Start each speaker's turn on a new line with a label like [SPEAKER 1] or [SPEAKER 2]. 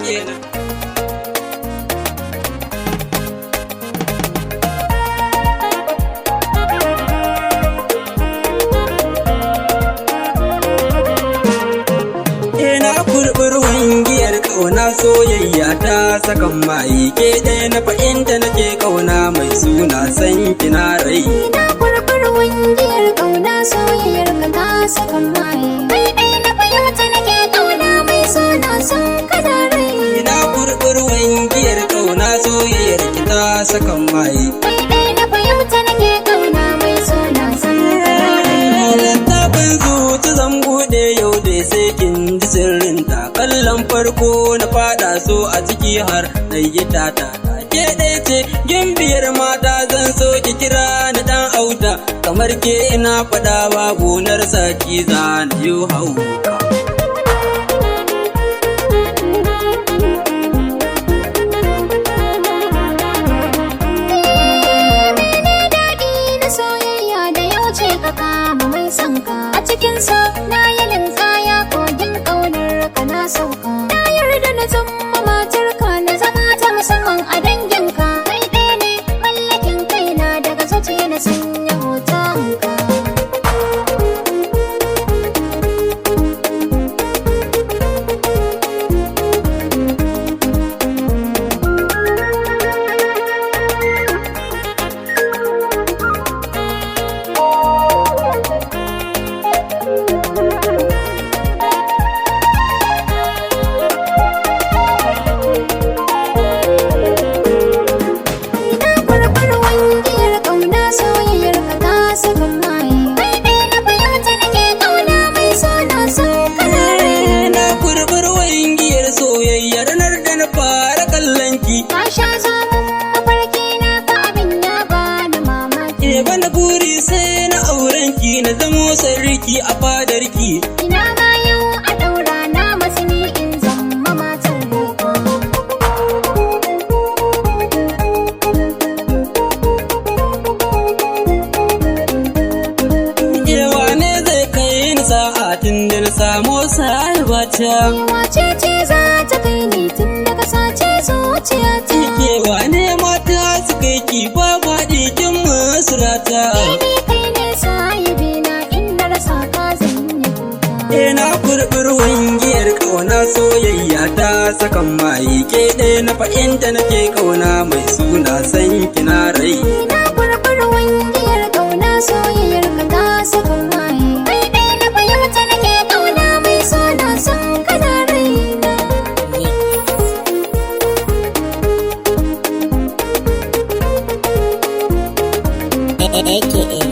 [SPEAKER 1] kenan. Na kurɓi ruwan giyar ƙauna soyayya ta sakan maye ke ɗaya na fahimta nake ƙauna mai suna san kina rai.
[SPEAKER 2] Na kurɓi ruwan giyar ƙauna soyayyar ka ta sakan maye kai ɗaya na fahimta nake ƙauna mai suna san kana rai.
[SPEAKER 1] Na kurɓi ruwan giyar ƙauna soyayyar ki ta sakan maye
[SPEAKER 2] kai ɗaya na fahimta nake ƙauna mai suna san kana rai.
[SPEAKER 1] Littafin zuci zan buɗe yau dai sai kin ji sirrinta kallon farko na fada so a ciki har na yi tata ke ɗaya ce gimbiyar mata zan so ki kira ni dan auta kamar ke ina faɗa babu na rasa ki za na yi hauka.
[SPEAKER 2] A cikin so na yi linkaya kogin ƙaunar ka na sauka. Na yarda na zama matar ka na zama ta musamman a dangin ka. Kai ɗaya ne mallakin kaina daga zuciya na sanya hoton ka.
[SPEAKER 1] Bana buri sai na aurenki na zamo sarki a fadarki.
[SPEAKER 2] Ina ma yau a daura na masu ni in zama matar roƙo.
[SPEAKER 1] Ewa ne zai kai ni sa'atin da na samo sa'arbata.
[SPEAKER 2] Wace ce za ta kai ni tun daga sace zuciyata.
[SPEAKER 1] Ewa ne mata su kai ki ba faɗi kin musurata.
[SPEAKER 2] Kai ne sahibi na inda rasa ka zan yi kuka.
[SPEAKER 1] Na kurɓi ruwan giyar ƙauna soyayya ta sakan maye ke ɗaya na fahimta nake ƙauna mai suna san kina rai.
[SPEAKER 2] Na kurɓi ruwan giyar ƙauna soyayyar ka ta sakan maye kai ɗaya na fahimta nake ƙauna mai suna san kana raina.
[SPEAKER 3] AKA